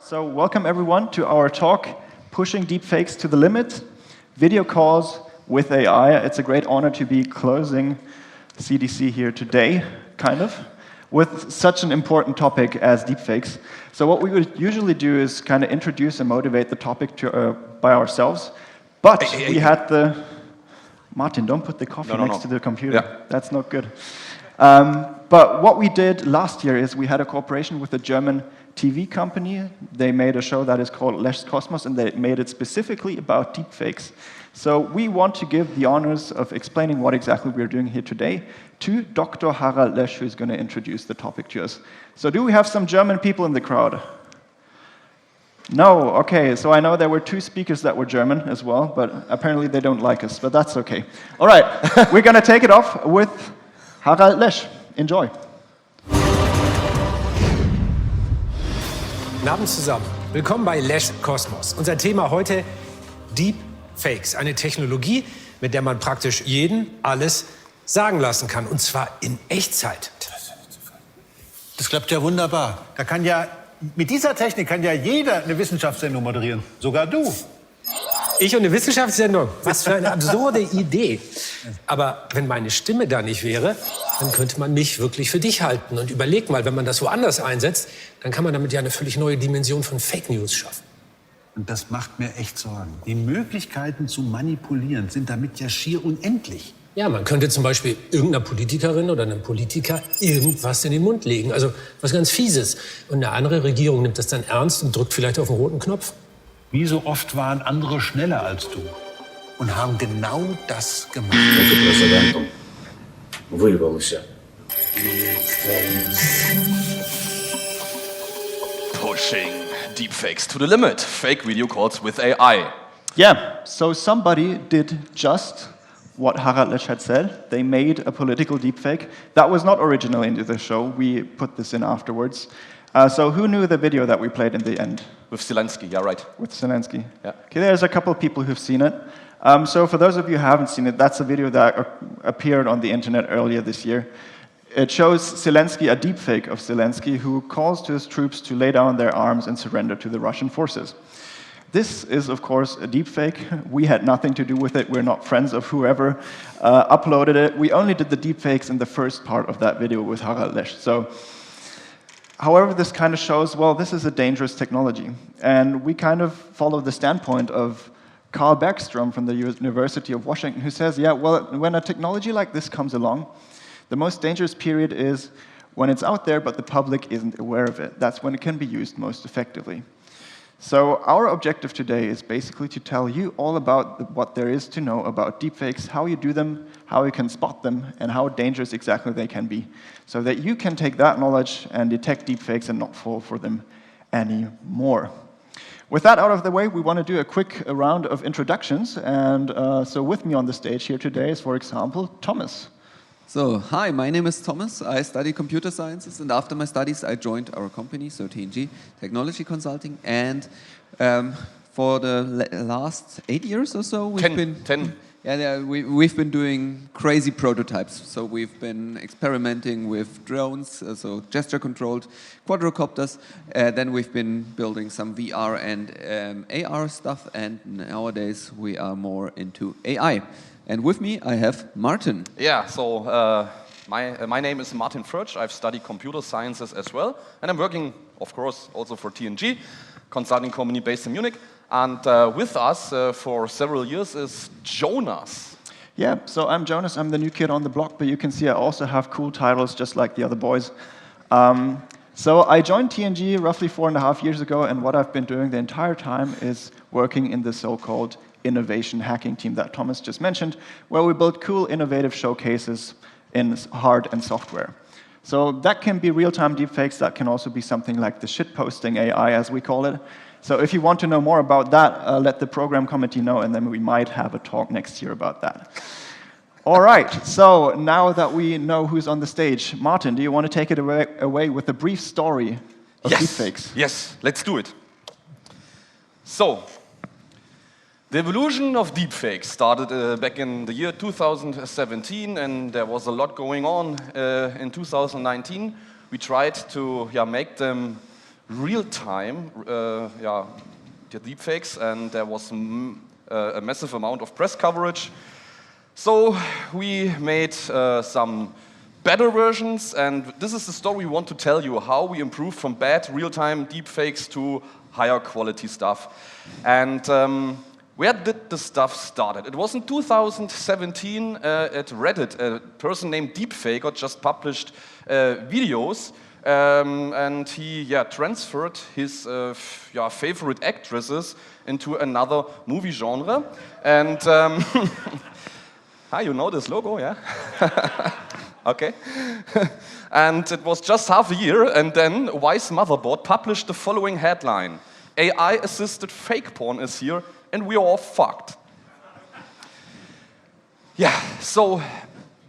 So welcome everyone to our talk, Pushing Deepfakes to the Limit, Video Calls with AI. It's a great honor to be closing CDC here today, kind of, with such an important topic as deepfakes. So what we would usually do is kind of introduce and motivate the topic by ourselves, but we had the... Martin, don't put the coffee next to the computer. Yeah. That's not good. But what we did last year is we had a cooperation with a German TV company. They made a show that is called Leschs Kosmos, and they made it specifically about deepfakes. So we want to give the honors of explaining what exactly we're doing here today to Dr. Harald Lesch, who's going to introduce the topic to us. So do we have some German people in the crowd? No, okay, so I know there were 2 speakers that were German as well, but apparently they don't like us, but that's okay. All right, we're going to take it off with Harald Lesch. Enjoy. Guten Abend zusammen. Willkommen bei Leschs Kosmos. Unser Thema heute Deepfakes, eine Technologie, mit der man praktisch jeden alles sagen lassen kann, und zwar in Echtzeit. Das klappt ja wunderbar. Mit dieser Technik kann ja jeder eine Wissenschaftssendung moderieren, sogar du. Ich und eine Wissenschaftssendung? Was für eine absurde Idee. Aber wenn meine Stimme da nicht wäre, dann könnte man mich wirklich für dich halten. Und überleg mal, wenn man das woanders einsetzt, dann kann man damit ja eine völlig neue Dimension von Fake News schaffen. Und das macht mir echt Sorgen. Die Möglichkeiten zu manipulieren sind damit ja schier unendlich. Ja, man könnte zum Beispiel irgendeiner Politikerin oder einem Politiker irgendwas in den Mund legen, also was ganz Fieses. Und eine andere Regierung nimmt das dann ernst und drückt vielleicht auf den roten Knopf. Wie so oft waren andere schneller als du und haben genau das gemacht. Президентом виявилося. Pushing deepfakes to the limit. Fake video calls with AI. Yeah, so somebody did just what Harald Lesch had said. They made a political deepfake. That was not original into the show. We put this in afterwards. So who knew the video that we played in the end? With Zelensky, yeah, right. With Zelensky. Yeah. Okay, there's a couple of people who've seen it. So for those of you who haven't seen it, that's a video that appeared on the internet earlier this year. It shows Zelensky, a deepfake of Zelensky, who calls to his troops to lay down their arms and surrender to the Russian forces. This is, of course, a deepfake. We had nothing to do with it. We're not friends of whoever uploaded it. We only did the deepfakes in the first part of that video with Harald Lesch. So, however, this kind of shows, well, this is a dangerous technology. And we kind of follow the standpoint of Carl Bergstrom from the University of Washington, who says, yeah, well, when a technology like this comes along, the most dangerous period is when it's out there, but the public isn't aware of it. That's when it can be used most effectively. So our objective today is basically to tell you all about what there is to know about deepfakes, how you do them, how you can spot them, and how dangerous exactly they can be, so that you can take that knowledge and detect deepfakes and not fall for them anymore. With that out of the way, we want to do a quick round of introductions, and so with me on the stage here today is, for example, Thomas. So, hi, my name is Thomas. I study computer sciences, and after my studies, I joined our company, so TNG Technology Consulting. And for the last 8 years or so, we've been doing crazy prototypes. So we've been experimenting with drones, so gesture-controlled quadrocopters. Then we've been building some VR and AR stuff, and nowadays we are more into AI. And with me, I have Martin. Yeah, so my name is Martin Frötsch. I've studied computer sciences as well. And I'm working, of course, also for TNG, consulting company based in Munich. And with us for several years is Jonas. Yeah, so I'm Jonas. I'm the new kid on the block, but you can see I also have cool titles just like the other boys. So I joined TNG roughly 4.5 years ago, and what I've been doing the entire time is working in the so-called Innovation Hacking Team that Thomas just mentioned, where we build cool, innovative showcases in hard and software. So that can be real-time deepfakes. That can also be something like the shitposting AI, as we call it. So if you want to know more about that, let the program committee know, and then we might have a talk next year about that. All right, so now that we know who's on the stage, Martin, do you want to take it away with a brief story of deepfakes? Yes, let's do it. So, the evolution of deepfakes started back in the year 2017, and there was a lot going on in 2019. We tried to make them real-time the deepfakes, and there was a massive amount of press coverage. So we made some better versions, and this is the story we want to tell you, how we improved from bad real-time deepfakes to higher quality stuff. And where did the stuff start? It was in 2017 at Reddit. A person named Deepfaker just published videos, and he transferred his favorite actresses into another movie genre. And you know this logo, yeah? Okay. And it was just half a year, and then Wise Motherboard published the following headline: AI-assisted fake porn is here, and we're all fucked. Yeah, so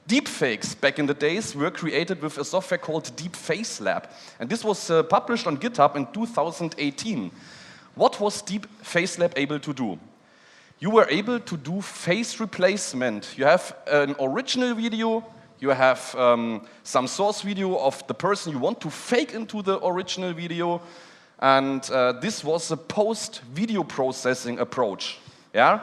deepfakes back in the days were created with a software called Deepface Lab, and this was published on GitHub in 2018. What was Deepface Lab able to do? You were able to do face replacement. You have an original video, you have some source video of the person you want to fake into the original video, and this was a post-video processing approach, yeah?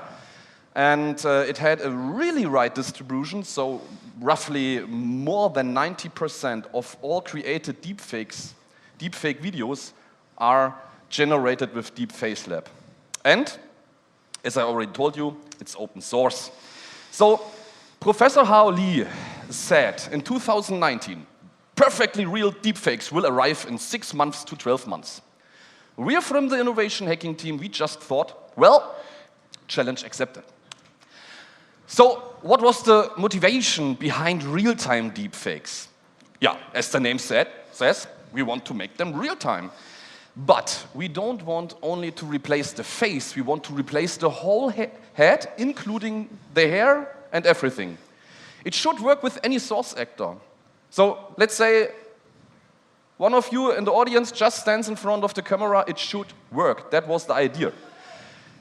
And it had a really right distribution, so roughly more than 90% of all created deepfake videos are generated with Deepface Lab. And, as I already told you, it's open source. So, Professor Hao Li said in 2019, perfectly real deepfakes will arrive in 6 months to 12 months. We are from the Innovation Hacking Team, we just thought, well, challenge accepted. So, what was the motivation behind real-time deepfakes? Yeah, as the name says, we want to make them real-time. But we don't want only to replace the face, we want to replace the whole head, including the hair and everything. It should work with any source actor. So, let's say one of you in the audience just stands in front of the camera, it should work. That was the idea.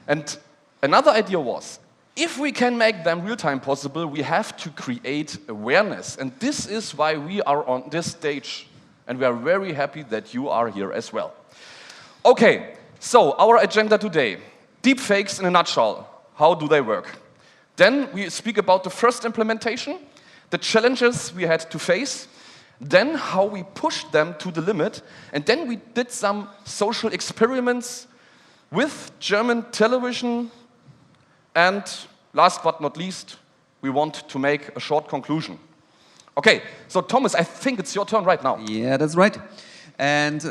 And another idea was, if we can make them real-time possible, we have to create awareness. And this is why we are on this stage. And we are very happy that you are here as well. Okay, so our agenda today. Deepfakes in a nutshell. How do they work? Then we speak about the first implementation, the challenges we had to face, then how we pushed them to the limit, and then we did some social experiments with German television, and last but not least, we want to make a short conclusion. Okay, so Thomas, I think it's your turn right now. Yeah, that's right. And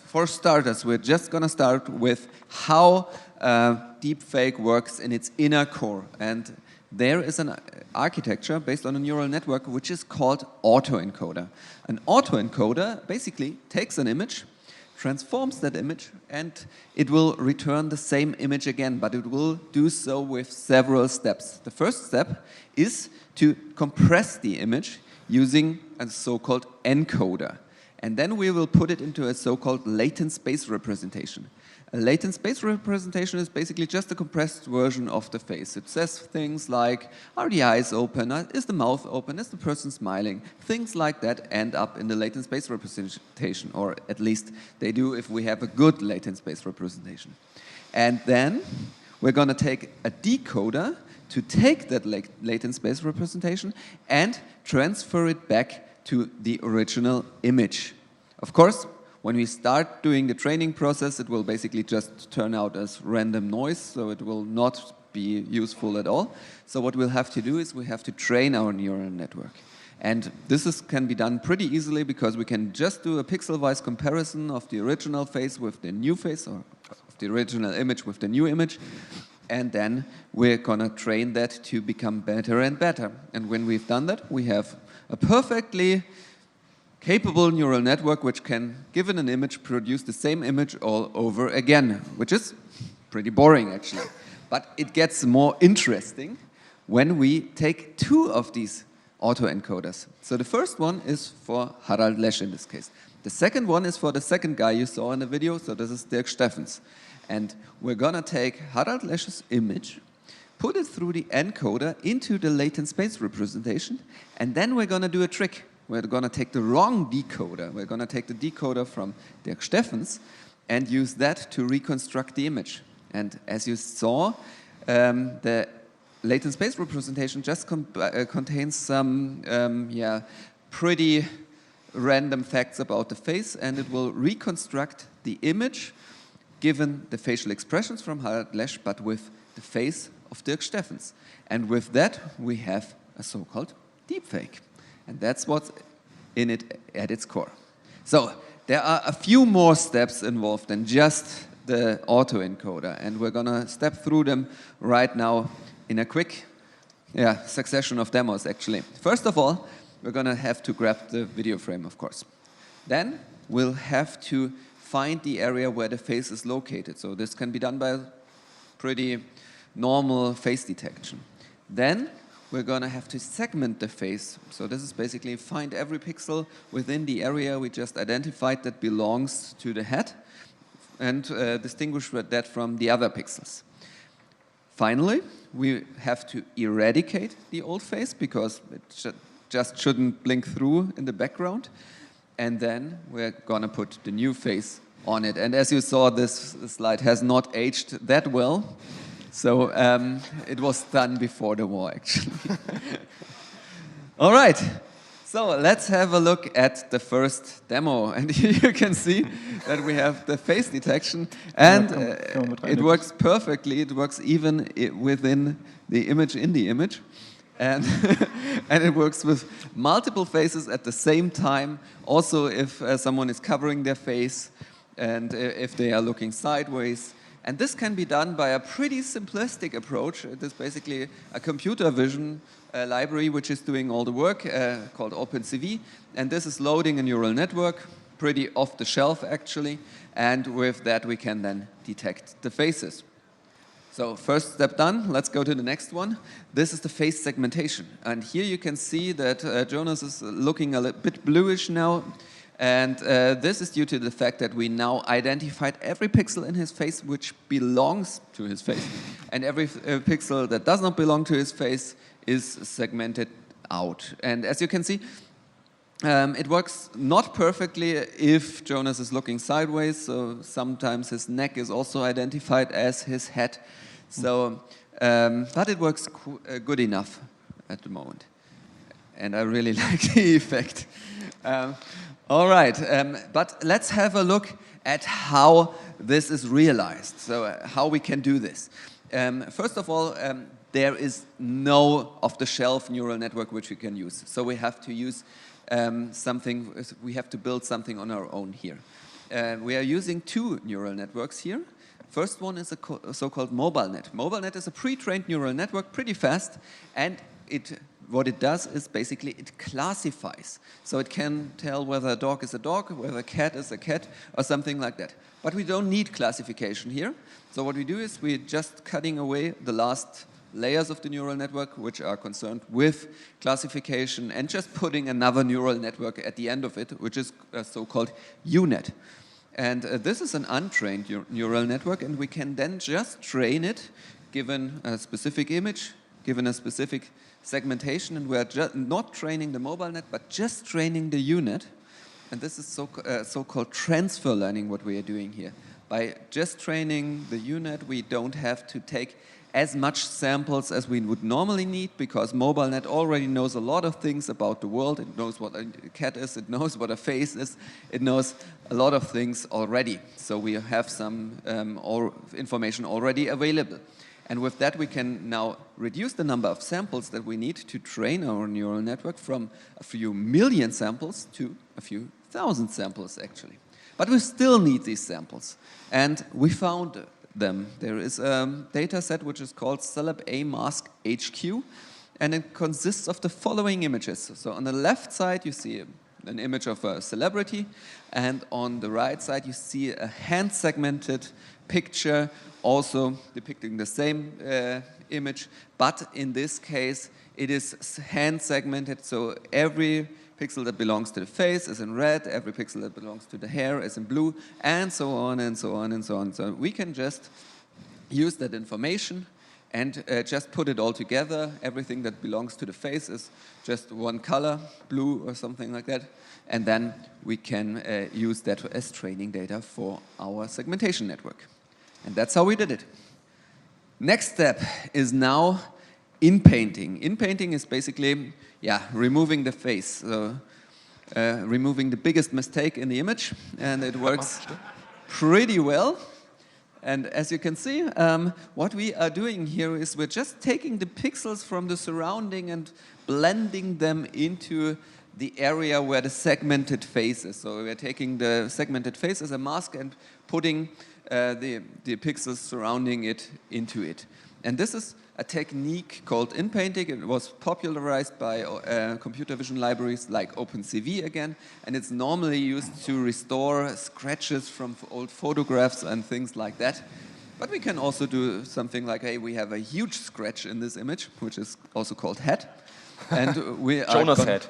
for starters, we're just going to start with how deepfake works in its inner core. And there is an architecture based on a neural network which is called autoencoder. An autoencoder basically takes an image, transforms that image, and it will return the same image again, but it will do so with several steps. The first step is to compress the image using a so-called encoder. And then we will put it into a so-called latent space representation. A latent space representation is basically just a compressed version of the face. It says things like, are the eyes open? Is the mouth open? Is the person smiling? Things like that end up in the latent space representation, or at least they do if we have a good latent space representation. And then we're going to take a decoder to take that latent space representation and transfer it back to the original image. Of course, when we start doing the training process, it will basically just turn out as random noise, so it will not be useful at all. So what we'll have to do is we have to train our neural network. And this can be done pretty easily because we can just do a pixel-wise comparison of the original face with the new face, or of the original image with the new image. And then we're going to train that to become better and better. And when we've done that, we have a perfectly capable neural network which can, given an image, produce the same image all over again, which is pretty boring actually. But it gets more interesting when we take two of these autoencoders. So the first one is for Harald Lesch in this case. The second one is for the second guy you saw in the video, so this is Dirk Steffens. And we're gonna take Harald Lesch's image, put it through the encoder into the latent space representation, and then we're gonna do a trick. we're going to take the wrong decoder. We're going to take the decoder from Dirk Steffens and use that to reconstruct the image. And as you saw, the latent space representation just contains some pretty random facts about the face, and it will reconstruct the image given the facial expressions from Harald Lesch, but with the face of Dirk Steffens. And with that, we have a so-called deepfake. And that's what's in it at its core. So there are a few more steps involved than just the autoencoder, and we're going to step through them right now in a quick succession of demos, actually. First of all, we're going to have to grab the video frame, of course. Then we'll have to find the area where the face is located. So this can be done by pretty normal face detection. Then we're going to have to segment the face. So this is basically find every pixel within the area we just identified that belongs to the head and distinguish that from the other pixels. Finally, we have to eradicate the old face because it just shouldn't blink through in the background. And then we're going to put the new face on it. And as you saw, this slide has not aged that well. So it was done before the war, actually. All right. So let's have a look at the first demo. And here you can see that we have the face detection. And it works perfectly. It works even within the image in the image. And, and it works with multiple faces at the same time. Also, if someone is covering their face and if they are looking sideways. And this can be done by a pretty simplistic approach. It is basically a computer vision library which is doing all the work called OpenCV. And this is loading a neural network, pretty off the shelf actually. And with that we can then detect the faces. So first step done, let's go to the next one. This is the face segmentation. And here you can see that Jonas is looking a bit bluish now. And this is due to the fact that we now identified every pixel in his face which belongs to his face. And every pixel that does not belong to his face is segmented out. And as you can see, it works not perfectly if Jonas is looking sideways. So sometimes his neck is also identified as his head. So, but it works good enough at the moment. And I really like the effect. All right, but let's have a look at how this is realized, so how we can do this. First of all, there is no off-the-shelf neural network which we can use. So we have to use we have to build something on our own here. We are using two neural networks here. First one is a so-called MobileNet. MobileNet is a pre-trained neural network, pretty fast, and what it does is basically it classifies. So it can tell whether a dog is a dog, whether a cat is a cat, or something like that. But we don't need classification here. So what we do is we're just cutting away the last layers of the neural network which are concerned with classification and just putting another neural network at the end of it, which is a so-called UNet. And this is an untrained neural network, and we can then just train it given a specific image, given a specific segmentation, and we're not training the MobileNet, but just training the UNet. And this is so-called transfer learning, what we are doing here. By just training the UNet, we don't have to take as much samples as we would normally need, because MobileNet already knows a lot of things about the world. It knows what a cat is, it knows what a face is, it knows a lot of things already. So we have some information already available. And with that, we can now reduce the number of samples that we need to train our neural network from a few million samples to a few thousand samples, actually. But we still need these samples. And we found them. There is a data set which is called Celeb A Mask HQ, and it consists of the following images. So on the left side, you see an image of a celebrity, and on the right side, you see a hand-segmented picture also depicting the same image, but in this case it is hand segmented, so every pixel that belongs to the face is in red, every pixel that belongs to the hair is in blue, and so on and so on and so on. So we can just use that information and just put it all together. Everything that belongs to the face is just one color, blue or something like that. And then we can use that as training data for our segmentation network. And that's how we did it. Next step is now in-painting. In-painting is basically, removing the face. So, removing the biggest mistake in the image, and it works pretty well. And as you can see, what we are doing here is we're just taking the pixels from the surrounding and blending them into the area where the segmented face is. So we're taking the segmented face as a mask and putting the pixels surrounding it into it. And this is a technique called in-painting. It was popularized by computer vision libraries like OpenCV again, and it's normally used to restore scratches from old photographs and things like that. But we can also do something like, hey, we have a huge scratch in this image, which is also called head. And we are Jonas head.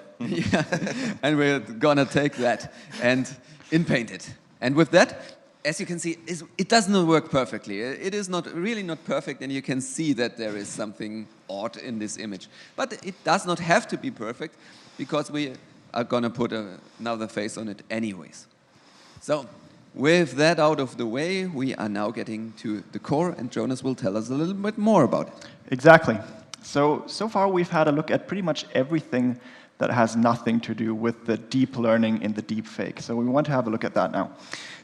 And we're gonna take that and in-paint it. And with that, as you can see, it does not work perfectly. It is really not perfect, and you can see that there is something odd in this image. But it does not have to be perfect, because we are gonna put another face on it anyways. So, with that out of the way, we are now getting to the core, and Jonas will tell us a little bit more about it. Exactly. So far we've had a look at pretty much everything that has nothing to do with the deep learning in the deepfake. So we want to have a look at that now.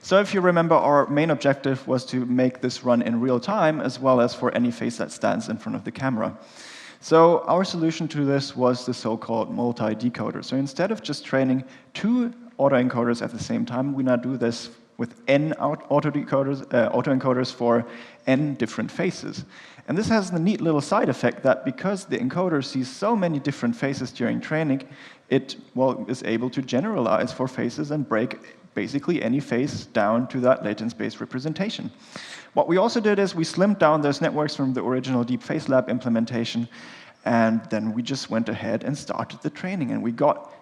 So if you remember, our main objective was to make this run in real time, as well as for any face that stands in front of the camera. So our solution to this was the so-called multi-decoder. So instead of just training 2 autoencoders at the same time, we now do this with n autoencoders for n different faces. And this has the neat little side effect that because the encoder sees so many different faces during training, it is able to generalize for faces and break basically any face down to that latent-based representation. What we also did is we slimmed down those networks from the original Deepface Lab implementation, and then we just went ahead and started the training, and we got,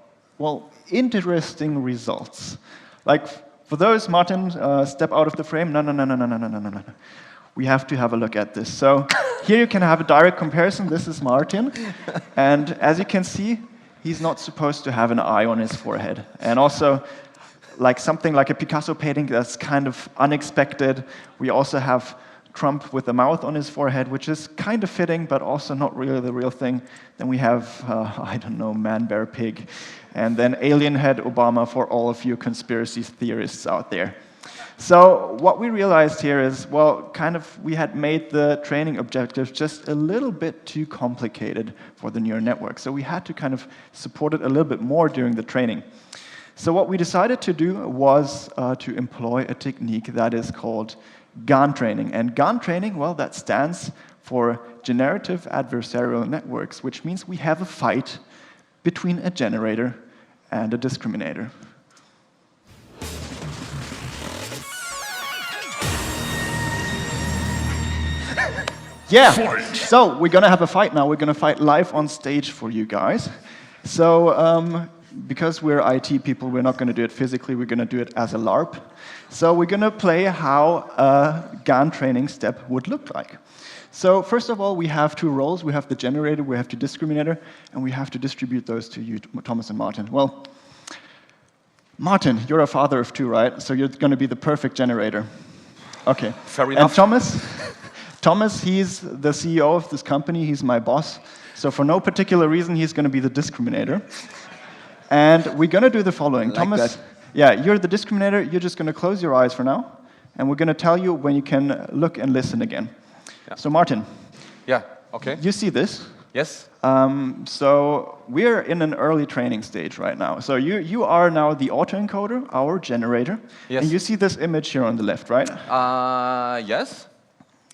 interesting results. Like, for those, Martin, step out of the frame. No. We have to have a look at this. So here you can have a direct comparison. This is Martin. And as you can see, he's not supposed to have an eye on his forehead. And also, like something like a Picasso painting that's kind of unexpected. We also have Trump with a mouth on his forehead, which is kind of fitting, but also not really the real thing. Then we have, man, bear, pig. And then alien head Obama for all of you conspiracy theorists out there. So what we realized here is, we had made the training objectives just a little bit too complicated for the neural network. So we had to kind of support it a little bit more during the training. So what we decided to do was to employ a technique that is called GAN training. And GAN training, that stands for Generative Adversarial Networks, which means we have a fight between a generator and a discriminator. Yeah, so we're going to have a fight now. We're going to fight live on stage for you guys. So because we're IT people, we're not going to do it physically. We're going to do it as a LARP. So we're going to play how a GAN training step would look like. So first of all, we have 2 roles. We have the generator, we have the discriminator, and we have to distribute those to you, Thomas and Martin. Well, Martin, you're a father of 2, right? So you're going to be the perfect generator. Okay. Fair enough. And Thomas, he's the CEO of this company. He's my boss. So for no particular reason, he's going to be the discriminator. And we're going to do the following. Thomas, you're the discriminator. You're just going to close your eyes for now. And we're going to tell you when you can look and listen again. Yeah. So Martin. Yeah, okay. You see this? Yes. So we're in an early training stage right now. So you are now the autoencoder, our generator. Yes. And you see this image here on the left, right? Yes.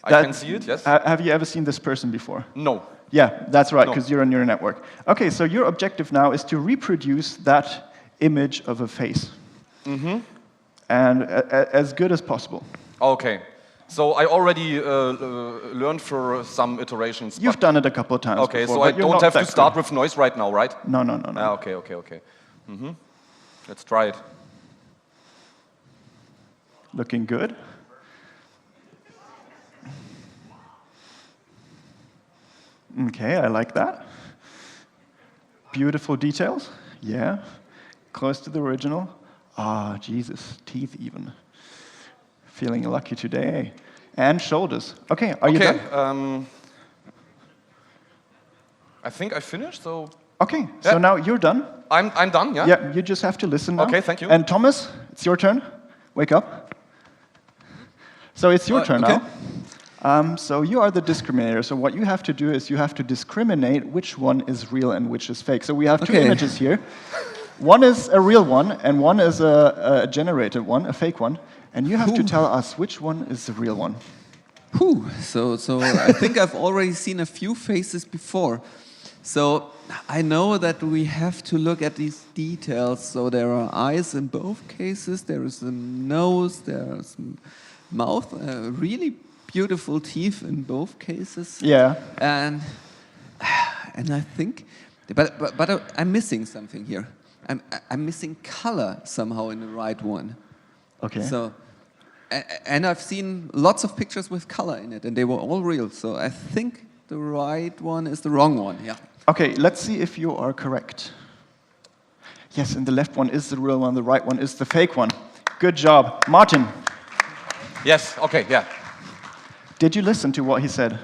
I can see it, yes. Have you ever seen this person before? No. Yeah, that's right, because you're a neural network. Okay, so your objective now is to reproduce that image of a face. Mm-hmm. And as good as possible. Okay. So I already learned for some iterations. You've done it a couple of times Okay, before, so I don't have to start with noise right now, right? No. Okay. Mm-hmm. Let's try it. Looking good. Okay, I like that. Beautiful details. Yeah. Close to the original. Ah, Jesus, teeth even. Feeling lucky today. And shoulders. Okay, are you done? I think I finished, so... Okay, so now you're done. I'm done, yeah? Yeah, you just have to listen now. Okay, thank you. And Thomas, it's your turn. Wake up. So it's your turn okay. now. So you are the discriminator. So what you have to do is you have to discriminate which one is real and which is fake. So we have two images here. One is a real one, and one is a generated one, a fake one. And you have to tell us which one is the real one. So I think I've already seen a few faces before. So I know that we have to look at these details. So there are eyes in both cases. There is a nose. There is mouth. Really beautiful teeth in both cases. Yeah. And I think, but I'm missing something here. I'm missing color somehow in the right one. Okay. So, and I've seen lots of pictures with color in it, and they were all real. So I think the right one is the wrong one. Yeah. Okay, let's see if you are correct. Yes, and the left one is the real one, the right one is the fake one. Good job. Martin. Yes, okay, yeah. Did you listen to what he said?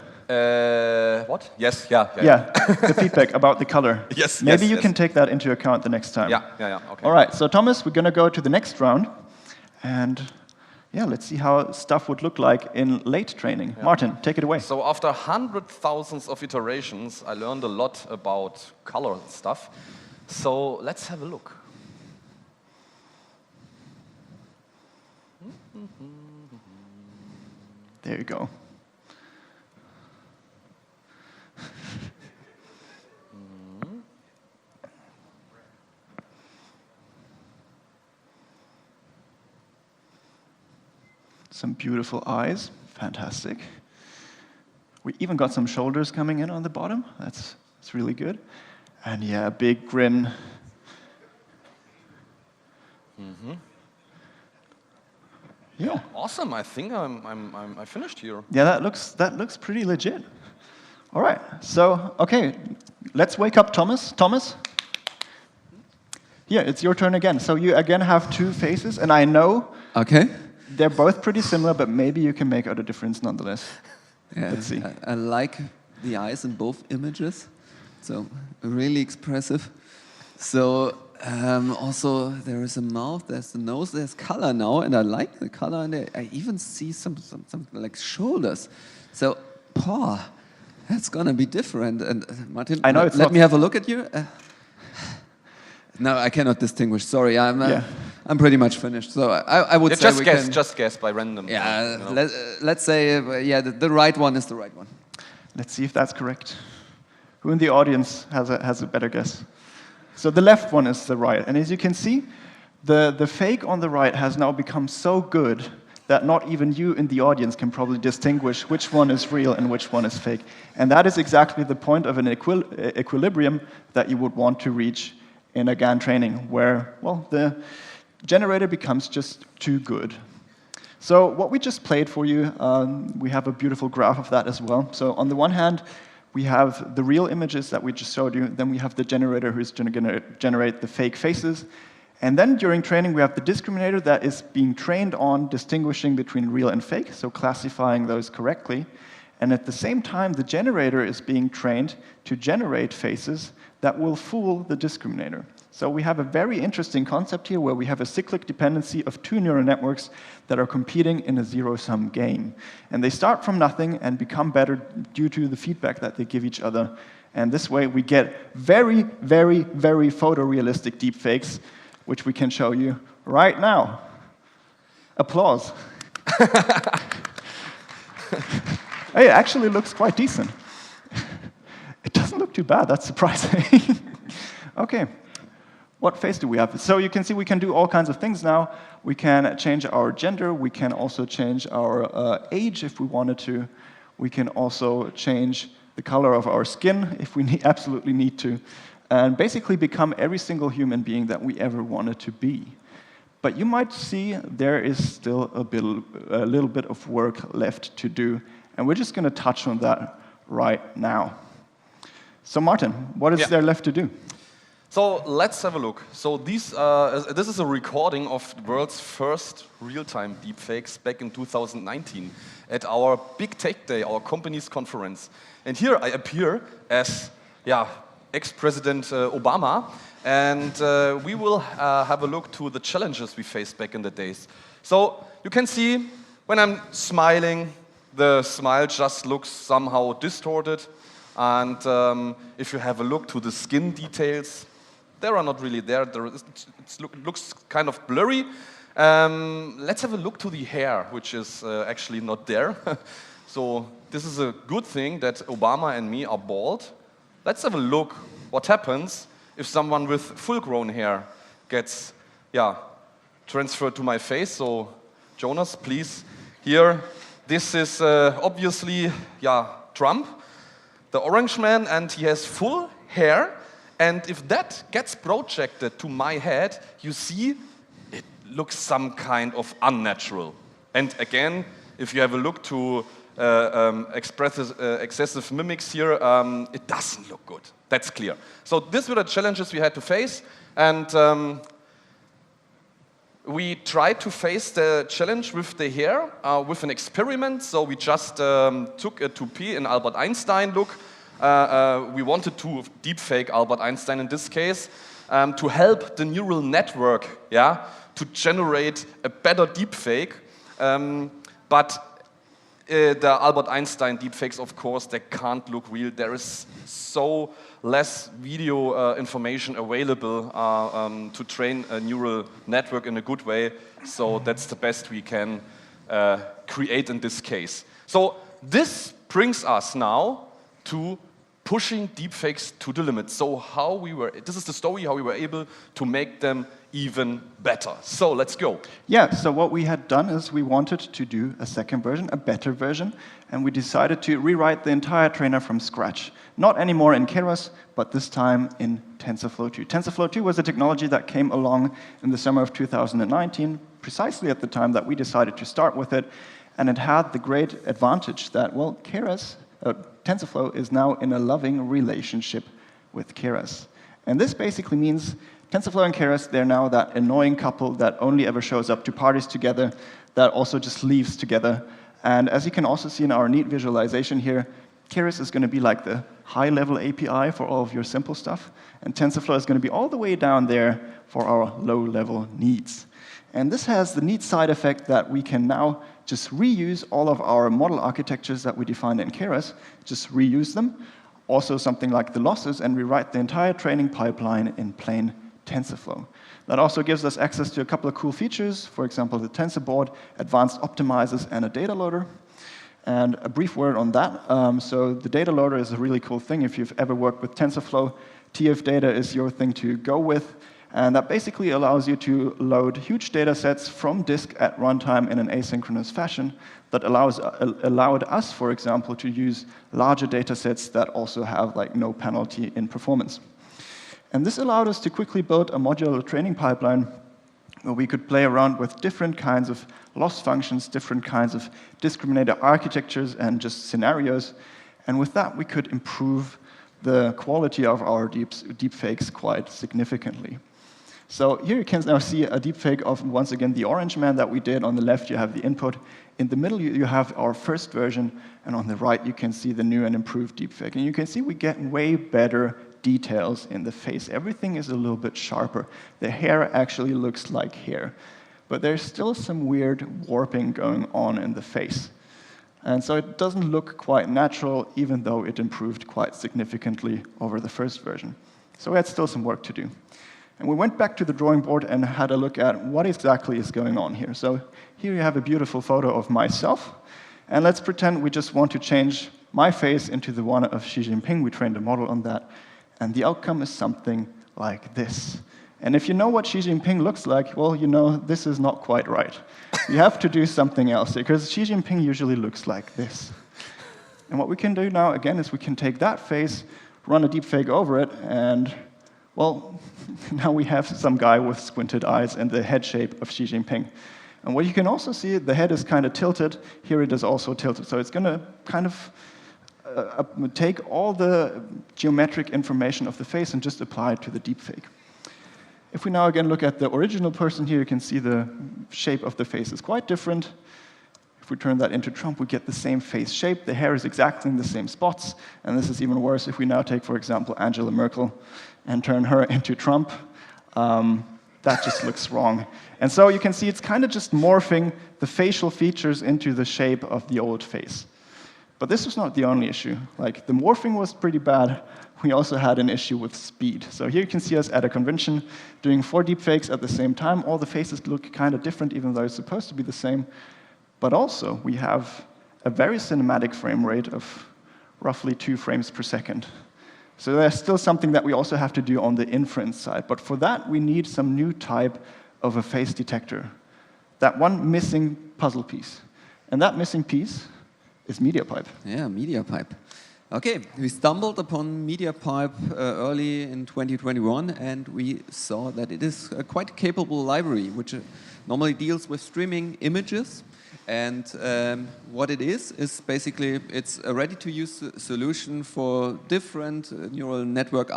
What? Yes, yeah. Yeah, the feedback about the color. Yes, Maybe yes, you yes. can take that into account the next time. Yeah, okay. All right, so Thomas, we're going to go to the next round. And yeah, let's see how stuff would look like in late training. Yeah. Martin, take it away. So after hundreds of thousands of iterations, I learned a lot about color and stuff. So let's have a look. There you go. Some beautiful eyes, fantastic. We even got some shoulders coming in on the bottom. That's really good. And yeah, a big grin. Mm-hmm. Yeah. Awesome. I think I finished here. Yeah, that looks pretty legit. All right. So okay, let's wake up Thomas. Thomas. Yeah, it's your turn again. So you again have two faces, and I know. Okay. They're both pretty similar, but maybe you can make out a difference nonetheless. Yeah, let's see. I like the eyes in both images, so really expressive. So also there is a mouth, there's the nose, there's color now, and I like the color, and I even see some like shoulders. So, that's gonna be different. And Martin, I know let me have a look at you. No, I cannot distinguish. Sorry, I'm pretty much finished. So I would say we can just guess by random. Yeah, you know. let's say the right one is the right one. Let's see if that's correct. Who in the audience has a better guess? So the left one is the right, and as you can see, the fake on the right has now become so good that not even you in the audience can probably distinguish which one is real and which one is fake. And that is exactly the point of an equilibrium that you would want to reach in a GAN training, where, well, the generator becomes just too good. So what we just played for you, we have a beautiful graph of that as well. So on the one hand, we have the real images that we just showed you, then we have the generator who's going to generate the fake faces, and then during training we have the discriminator that is being trained on distinguishing between real and fake, so classifying those correctly, and at the same time the generator is being trained to generate faces that will fool the discriminator. So we have a very interesting concept here where we have a cyclic dependency of two neural networks that are competing in a zero-sum game. And they start from nothing and become better due to the feedback that they give each other. And this way we get very, very, very photorealistic deepfakes, which we can show you right now. Applause. Hey, it actually looks quite decent. It doesn't look too bad, that's surprising. Okay, what face do we have? So you can see we can do all kinds of things now. We can change our gender, we can also change our age if we wanted to. We can also change the color of our skin if we absolutely need to. And basically become every single human being that we ever wanted to be. But you might see there is still a little bit of work left to do. And we're just going to touch on that right now. So Martin, what is there left to do? So let's have a look. So this is a recording of the world's first real-time deepfakes back in 2019 at our Big Tech Day, our company's conference. And here I appear as ex-President Obama, and we will have a look to the challenges we faced back in the days. So you can see when I'm smiling, the smile just looks somehow distorted. And if you have a look to the skin details, they are not really there. It looks kind of blurry. Let's have a look to the hair, which is actually not there. So this is a good thing that Obama and me are bald. Let's have a look what happens if someone with full-grown hair gets transferred to my face. So Jonas, please. Here, this is obviously Trump, the orange man, and he has full hair. And if that gets projected to my head, you see it looks some kind of unnatural. And again, if you have a look to excessive mimics here, it doesn't look good. That's clear. So these were the challenges we had to face. And we tried to face the challenge with the hair with an experiment. So we just took a toupee in Albert Einstein look. We wanted to deepfake Albert Einstein in this case to help the neural network, to generate a better deepfake. But the Albert Einstein deepfakes, of course, they can't look real. There is so less video information available to train a neural network in a good way. So that's the best we can create in this case. So this brings us now to pushing deepfakes to the limit. So this is the story how we were able to make them even better. So let's go. Yeah, so what we had done is we wanted to do a second version, a better version, and we decided to rewrite the entire trainer from scratch. Not anymore in Keras, but this time in TensorFlow 2. TensorFlow 2 was a technology that came along in the summer of 2019, precisely at the time that we decided to start with it, and it had the great advantage that, well, TensorFlow is now in a loving relationship with Keras. And this basically means TensorFlow and Keras, they're now that annoying couple that only ever shows up to parties together, that also just leaves together. And as you can also see in our neat visualization here, Keras is going to be like the high-level API for all of your simple stuff, and TensorFlow is going to be all the way down there for our low-level needs. And this has the neat side effect that we can now just reuse all of our model architectures that we defined in Keras, just reuse them, also something like the losses, and rewrite the entire training pipeline in plain TensorFlow. That also gives us access to a couple of cool features, for example, the tensor board, advanced optimizers, and a data loader. And a brief word on that. So the data loader is a really cool thing. If you've ever worked with TensorFlow, TF data is your thing to go with. And that basically allows you to load huge data sets from disk at runtime in an asynchronous fashion that allowed us, for example, to use larger data sets that also have no penalty in performance. And this allowed us to quickly build a modular training pipeline where we could play around with different kinds of loss functions, different kinds of discriminator architectures, and just scenarios. And with that, we could improve the quality of our deepfakes quite significantly. So here you can now see a deepfake of, once again, the orange man that we did. On the left, you have the input. In the middle, you have our first version. And on the right, you can see the new and improved deepfake. And you can see we get way better details in the face. Everything is a little bit sharper. The hair actually looks like hair. But there's still some weird warping going on in the face. And so it doesn't look quite natural, even though it improved quite significantly over the first version. So we had still some work to do. And we went back to the drawing board and had a look at what exactly is going on here. So here you have a beautiful photo of myself. And let's pretend we just want to change my face into the one of Xi Jinping. We trained a model on that. And the outcome is something like this. And if you know what Xi Jinping looks like, well, you know this is not quite right. You have to do something else, because Xi Jinping usually looks like this. And what we can do now, again, is we can take that face, run a deepfake over it, and, well, now we have some guy with squinted eyes and the head shape of Xi Jinping. And what you can also see, the head is kind of tilted. Here it is also tilted. So it's going to kind of take all the geometric information of the face and just apply it to the deepfake. If we now again look at the original person here, you can see the shape of the face is quite different. If we turn that into Trump, we get the same face shape. The hair is exactly in the same spots. And this is even worse if we now take, for example, Angela Merkel and turn her into Trump. That just looks wrong. And so you can see it's kind of just morphing the facial features into the shape of the old face. But this was not the only issue. Like, the morphing was pretty bad. We also had an issue with speed. So here you can see us at a convention doing 4 deepfakes at the same time. All the faces look kind of different, even though it's supposed to be the same. But also, we have a very cinematic frame rate of roughly 2 frames per second. So there's still something that we also have to do on the inference side. But for that, we need some new type of a face detector. That one missing puzzle piece. And that missing piece is MediaPipe. Yeah, MediaPipe. Okay, we stumbled upon MediaPipe early in 2021, and we saw that it is a quite capable library, which normally deals with streaming images. And what it is basically, it's a ready-to-use solution for different neural network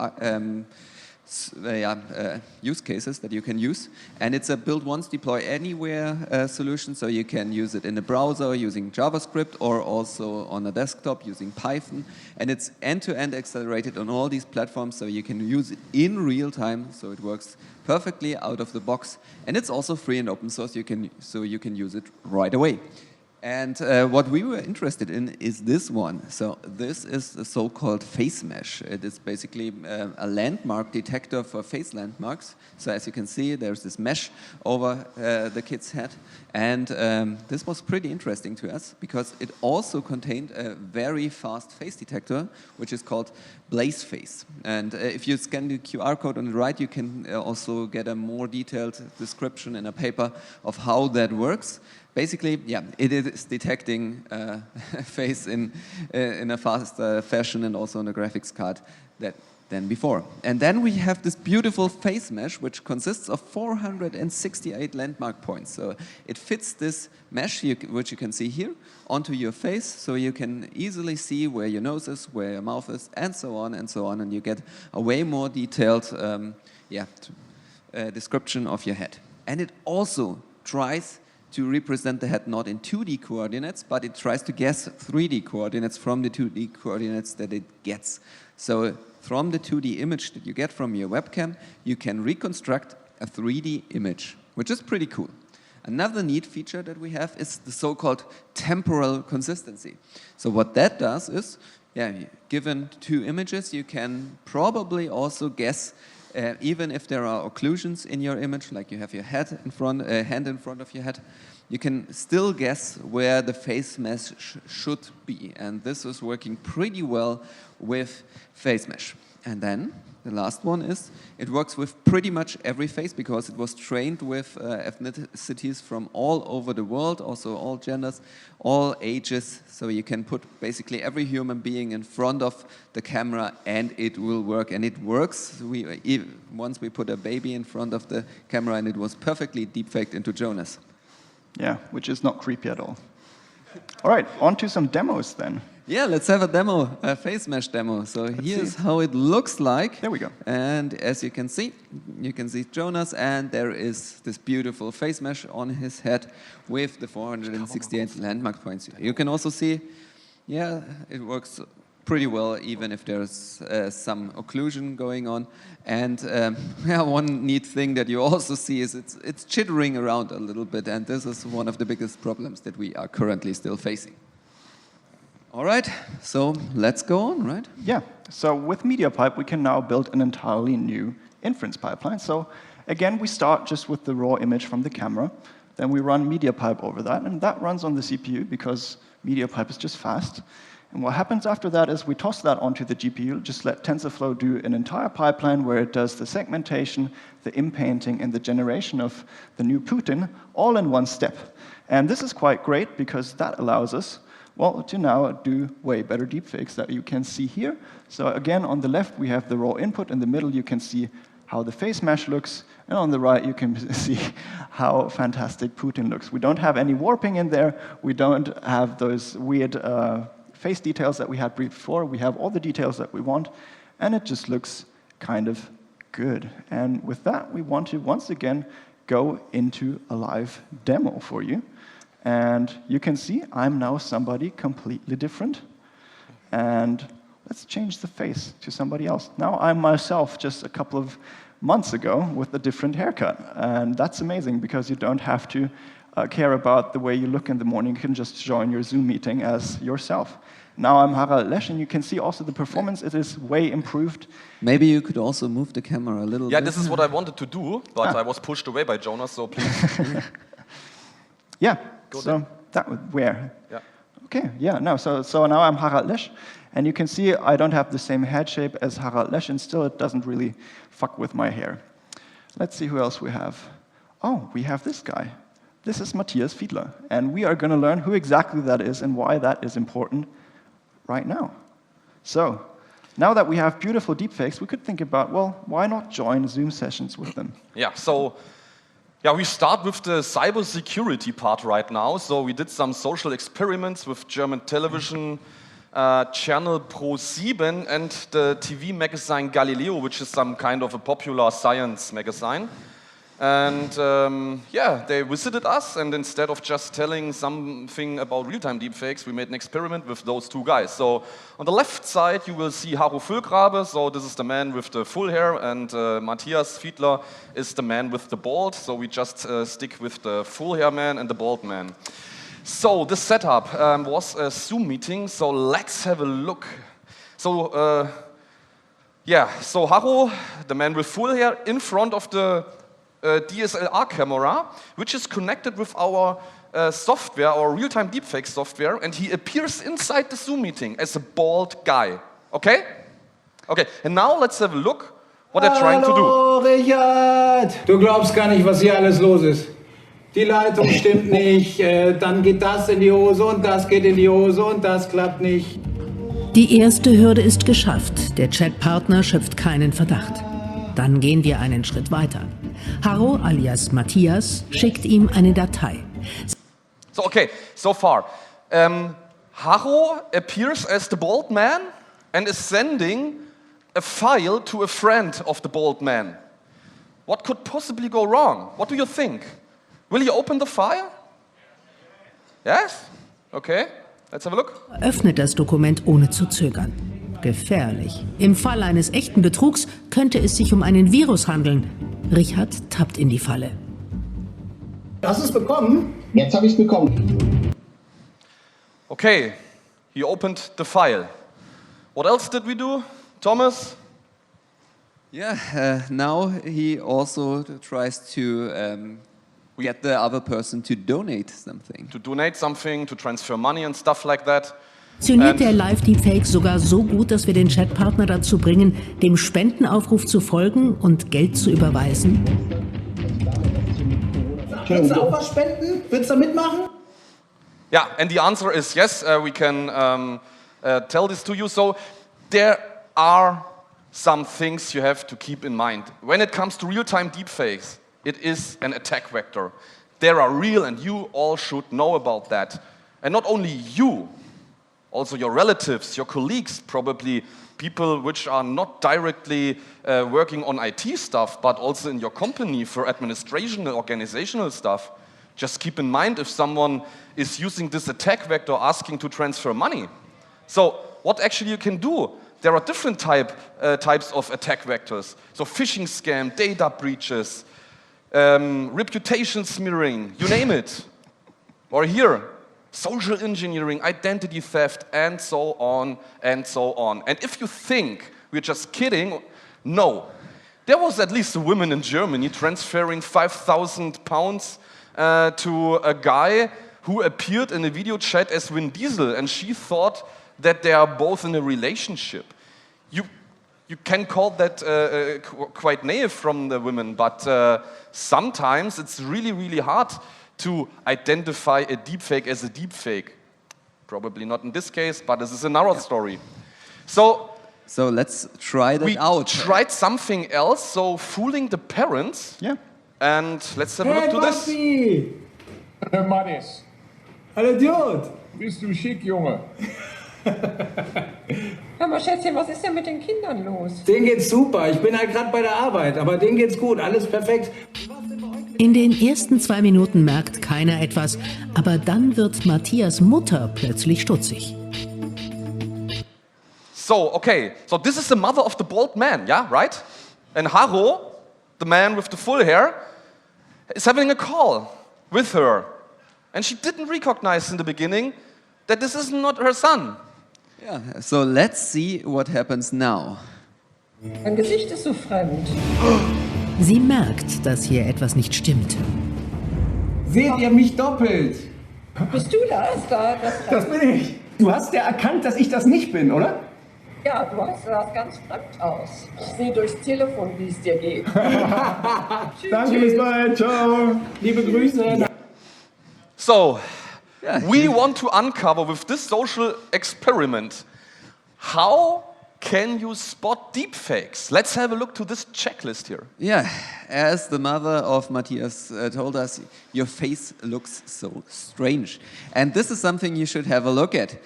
use cases that you can use. And it's a build once, deploy anywhere solution, so you can use it in a browser using JavaScript or also on a desktop using Python. And it's end-to-end accelerated on all these platforms, so you can use it in real time, so it works perfectly out of the box. And it's also free and open source, so you can use it right away. And what we were interested in is this one. So this is the so-called FaceMesh. It is basically a landmark detector for face landmarks. So as you can see, there's this mesh over the kid's head. And this was pretty interesting to us because it also contained a very fast face detector, which is called BlazeFace. And if you scan the QR code on the right, you can also get a more detailed description in a paper of how that works. Basically, yeah, it is detecting face in a faster fashion and also on a graphics card than before. And then we have this beautiful face mesh, which consists of 468 landmark points. So it fits this mesh, which you can see here, onto your face, so you can easily see where your nose is, where your mouth is, and so on, and you get a way more detailed description of your head. And it also tries to represent the head not in 2D coordinates, but it tries to guess 3D coordinates from the 2D coordinates that it gets. So from the 2D image that you get from your webcam, you can reconstruct a 3D image, which is pretty cool. Another neat feature that we have is the so-called temporal consistency. So what that does is, given 2 images, you can probably also guess even if there are occlusions in your image, like you have your hand in front of your head, you can still guess where the face mesh should be. And this is working pretty well with FaceMesh. And then the last one is, it works with pretty much every face because it was trained with ethnicities from all over the world, also all genders, all ages. So you can put basically every human being in front of the camera and it will work. And it works. Once we put a baby in front of the camera and it was perfectly deepfaked into Jonas. Yeah, which is not creepy at all. All right, on to some demos then. Yeah, let's have a demo, a FaceMesh demo. So here's how it looks like. There we go. And as you can see Jonas, and there is this beautiful FaceMesh on his head with the 468 landmark points. You can also see, it works pretty well, even if there's some occlusion going on. And one neat thing that you also see is it's chittering around a little bit, and this is one of the biggest problems that we are currently still facing. All right, so let's go on, right? Yeah, so with MediaPipe, we can now build an entirely new inference pipeline. So again, we start just with the raw image from the camera. Then we run MediaPipe over that, and that runs on the CPU because MediaPipe is just fast. And what happens after that is we toss that onto the GPU, just let TensorFlow do an entire pipeline where it does the segmentation, the inpainting, and the generation of the new Putin all in one step. And this is quite great because that allows us to now do way better deepfakes that you can see here. So again, on the left, we have the raw input. In the middle, you can see how the face mesh looks. And on the right, you can see how fantastic Putin looks. We don't have any warping in there. We don't have those weird face details that we had before. We have all the details that we want, and it just looks kind of good. And with that, we want to, once again, go into a live demo for you. And you can see I'm now somebody completely different. And let's change the face to somebody else. Now I'm myself just a couple of months ago with a different haircut. And that's amazing because you don't have to care about the way you look in the morning. You can just join your Zoom meeting as yourself. Now I'm Harald Lesch, and you can see also the performance. It is way improved. Maybe you could also move the camera a little bit. Yeah, this is what I wanted to do, but I was pushed away by Jonas, so please. Yeah, so that would where? Yeah. Okay, yeah, no, so now I'm Harald Lesch, and you can see I don't have the same head shape as Harald Lesch, and still it doesn't really fuck with my hair. Let's see who else we have. Oh, we have this guy. This is Matthias Fiedler, and we are going to learn who exactly that is and why that is important right now. So, now that we have beautiful deepfakes, we could think about, well, why not join Zoom sessions with them? Yeah, so we start with the cybersecurity part right now. So we did some social experiments with German television channel Pro7 and the TV magazine Galileo, which is some kind of a popular science magazine. And they visited us, and instead of just telling something about real-time deepfakes, we made an experiment with those two guys. So on the left side, you will see Haro Füllgrabe, so this is the man with the full hair, and Matthias Fiedler is the man with the bald, so we just stick with the full hair man and the bald man. So this setup was a Zoom meeting, so let's have a look. So, so Haro, the man with full hair, in front of the DSLR camera, which is connected with our software, our real-time deepfake software, and he appears inside the Zoom meeting as a bald guy. Okay? Okay, and now let's have a look what they're trying to do. Hallo, Richard! Du glaubst gar nicht, was hier alles los ist. Die Leitung stimmt nicht, dann geht das in die Hose und das geht in die Hose und das klappt nicht. Die erste Hürde ist geschafft. Der Chatpartner schöpft keinen Verdacht. Dann gehen wir einen Schritt weiter. Haro alias Matthias schickt ihm eine Datei. So, okay, so far. Haro appears as the bald man and is sending a file to a friend of the bald man. What could possibly go wrong? What do you think? Will you open the file? Yes? Okay, let's have a look. Öffnet das Dokument ohne zu zögern. Gefährlich. Im Fall eines echten Betrugs könnte es sich um einen Virus handeln. Richard tappt in die Falle. Hast du es bekommen? Jetzt habe ich es bekommen. Okay, he opened the file. What else did we do, Thomas? Yeah, now he also tries to get the other person to donate something. To donate something, to transfer money and stuff like that. Funktioniert der Live-Deepfake sogar so gut, dass wir den Chatpartner dazu bringen, dem Spendenaufruf zu folgen und Geld zu überweisen? Willst du auch was spenden? Willst du mitmachen? Yeah, and the answer is yes, we can tell this to you. So there are some things you have to keep in mind. When it comes to real-time deepfakes, it is an attack vector. They are real, and you all should know about that. And not only you, also your relatives, your colleagues, probably people which are not directly working on IT stuff, but also in your company for administration and organizational stuff. Just keep in mind if someone is using this attack vector asking to transfer money. So what actually you can do? There are different types of attack vectors. So phishing scam, data breaches, reputation smearing, you name it. Or here, social engineering, identity theft, and so on, and so on. And if you think we're just kidding, no. There was at least a woman in Germany transferring £5,000 to a guy who appeared in a video chat as Vin Diesel, and she thought that they are both in a relationship. You can call that quite naive from the women, but sometimes it's really, really hard to identify a deepfake as a deepfake. Probably not in this case, but this is another story. So let's try that out. We tried something else, so fooling the parents. Yeah. And let's have a look to this. Mattis, Hallo Dude. bist du schick, Junge? Hör mal, Schätzchen, was ist denn mit den Kindern los? Denen geht's super. Ich bin halt gerade bei der Arbeit, aber denen geht's gut. Alles perfekt. In den ersten 2 Minuten merkt keiner etwas, aber dann wird Matthias Mutter plötzlich stutzig. So, okay, so this is the mother of the bald man, yeah, right? And Haro, the man with the full hair, is having a call with her. And she didn't recognize in the beginning that this is not her son. Yeah, so let's see what happens now. Dein Gesicht ist so fremd. Sie merkt, dass hier etwas nicht stimmt. Seht ihr mich doppelt? Bist du das? Das bin ich. Du hast ja erkannt, dass ich das nicht bin, oder? Ja, du sahst ganz fremd aus. Ich sehe durchs Telefon, wie es dir geht. Danke, bis bald. Ciao. Liebe Grüße. So, we want to uncover with this social experiment, how can you spot deepfakes? Let's have a look to this checklist here. Yeah, as the mother of Matthias told us, your face looks so strange. And this is something you should have a look at.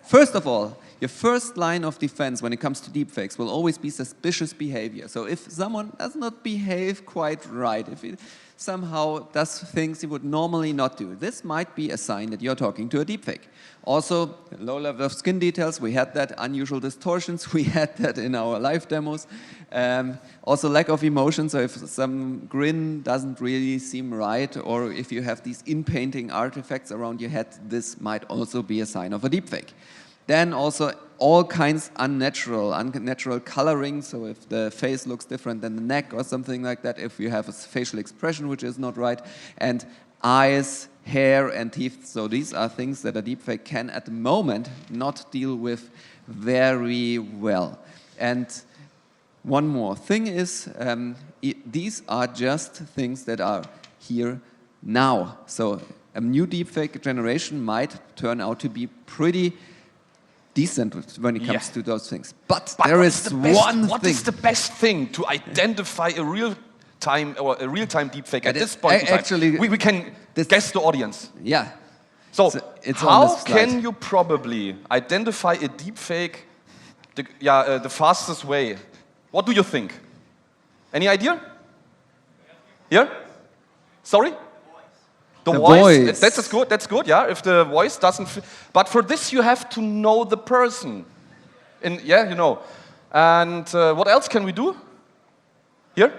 First of all, your first line of defense when it comes to deepfakes will always be suspicious behavior. So if someone does not behave quite right, if it somehow does things he would normally not do, this might be a sign that you're talking to a deepfake. Also, low level of skin details, we had that. Unusual distortions, we had that in our live demos. Also lack of emotion, so if some grin doesn't really seem right, or if you have these in-painting artifacts around your head, this might also be a sign of a deepfake. Then also all kinds unnatural coloring, so if the face looks different than the neck or something like that, if you have a facial expression which is not right, and eyes, hair and teeth, so these are things that a deepfake can at the moment not deal with very well. And one more thing is, these are just things that are here now. So a new deepfake generation might turn out to be pretty decent when it comes to those things. But there is one thing. What is the best thing to identify a real-time deepfake at this point in time? Actually, we can guess the audience. Yeah. So it's how can you probably identify a deepfake the fastest way? What do you think? Any idea? Here? Sorry? The voice. That's good. That's good. Yeah. If the voice doesn't, but for this you have to know the person. And yeah, you know. And what else can we do? Here.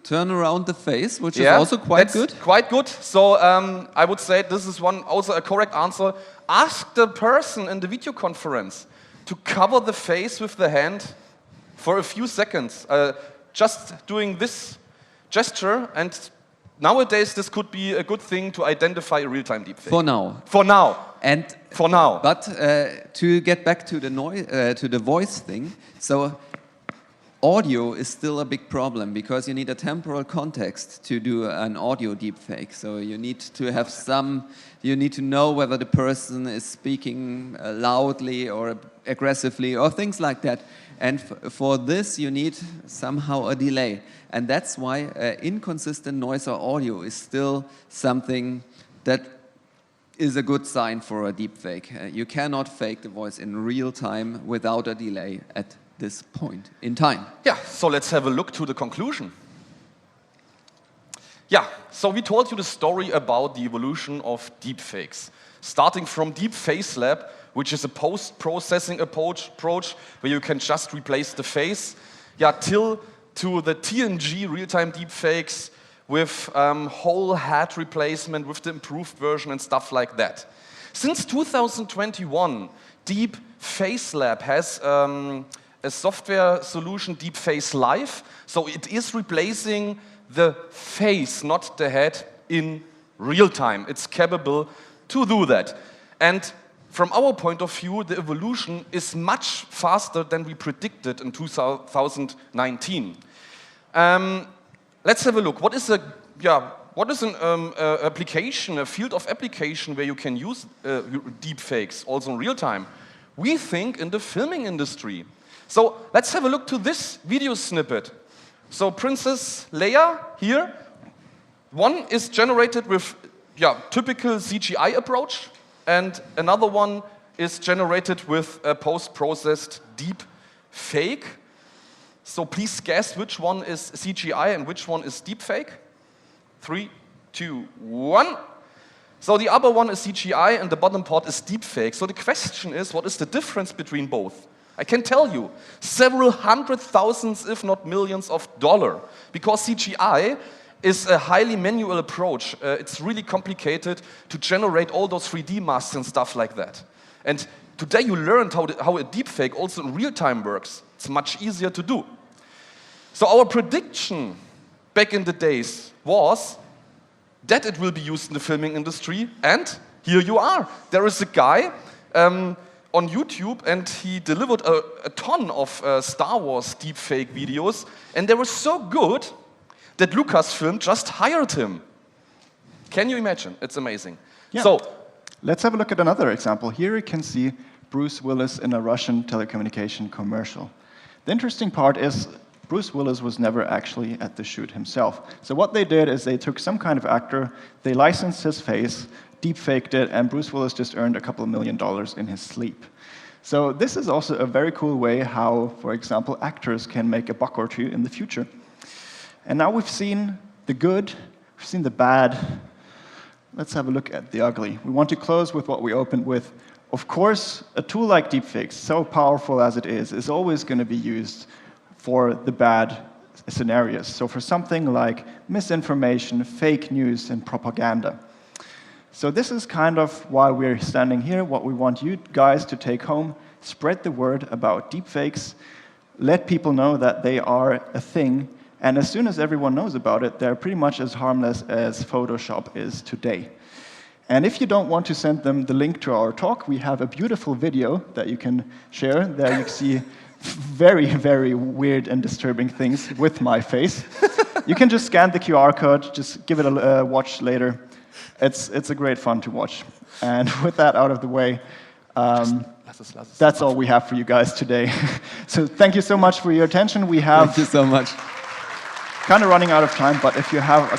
Turn around the face, which is also quite good. Quite good. So I would say this is also a correct answer. Ask the person in the video conference to cover the face with the hand for a few seconds. Just doing this gesture, and nowadays this could be a good thing to identify a real-time deepfake. For now. For now. And for now. But to get back to the to the voice thing, so audio is still a big problem because you need a temporal context to do an audio deepfake. So you need to have you need to know whether the person is speaking loudly or aggressively or things like that. And for this, you need somehow a delay. And that's why inconsistent noise or audio is still something that is a good sign for a deepfake. You cannot fake the voice in real time without a delay at this point in time. Yeah, so let's have a look to the conclusion. Yeah, so we told you the story about the evolution of deepfakes, starting from Deepface Lab, which is a post-processing approach where you can just replace the face, till to the TNG real-time deepfakes with whole head replacement with the improved version and stuff like that. Since 2021, Deepface Lab has a software solution, Deepface Lab, so it is replacing the face, not the head, in real time. It's capable to do that. And from our point of view, the evolution is much faster than we predicted in 2019. Let's have a look. What is an application, a field of application where you can use deepfakes also in real time? We think in the filming industry. So let's have a look to this video snippet. So Princess Leia here, one is generated with typical CGI approach, and another one is generated with a post-processed deep fake. So please guess which one is CGI and which one is deepfake. 3, 2, 1. So the upper one is CGI and the bottom part is deepfake. So the question is, what is the difference between both? I can tell you, several hundred thousands, if not millions of dollars. Because CGI is a highly manual approach. It's really complicated to generate all those 3D masks and stuff like that. And today you learned how a deepfake also in real time works. It's much easier to do. So our prediction back in the days was that it will be used in the filming industry, and here you are. There is a guy on YouTube, and he delivered a ton of Star Wars deepfake videos, and they were so good that Lucasfilm just hired him. Can you imagine? It's amazing. Yeah. So let's have a look at another example. Here you can see Bruce Willis in a Russian telecommunication commercial. The interesting part is Bruce Willis was never actually at the shoot himself. So what they did is they took some kind of actor, they licensed his face, deepfaked it, and Bruce Willis just earned a couple of $1 million in his sleep. So this is also a very cool way how, for example, actors can make a buck or two in the future. And now we've seen the good, we've seen the bad. Let's have a look at the ugly. We want to close with what we opened with. Of course, a tool like deepfakes, so powerful as it is always going to be used for the bad scenarios. So for something like misinformation, fake news, and propaganda. So this is kind of why we're standing here, what we want you guys to take home, spread the word about deepfakes, let people know that they are a thing, and as soon as everyone knows about it, they're pretty much as harmless as Photoshop is today. And if you don't want to send them the link to our talk, we have a beautiful video that you can share. There you see very, very weird and disturbing things with my face. You can just scan the QR code, just give it a watch later. It's a great fun to watch. And with that out of the way, that's all we have for you guys today. So thank you so much for your attention. Thank you so much. Kind of running out of time, but if you have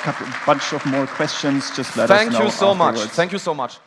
bunch of more questions, just let us know. Thank you so much. afterwards. Thank you so much.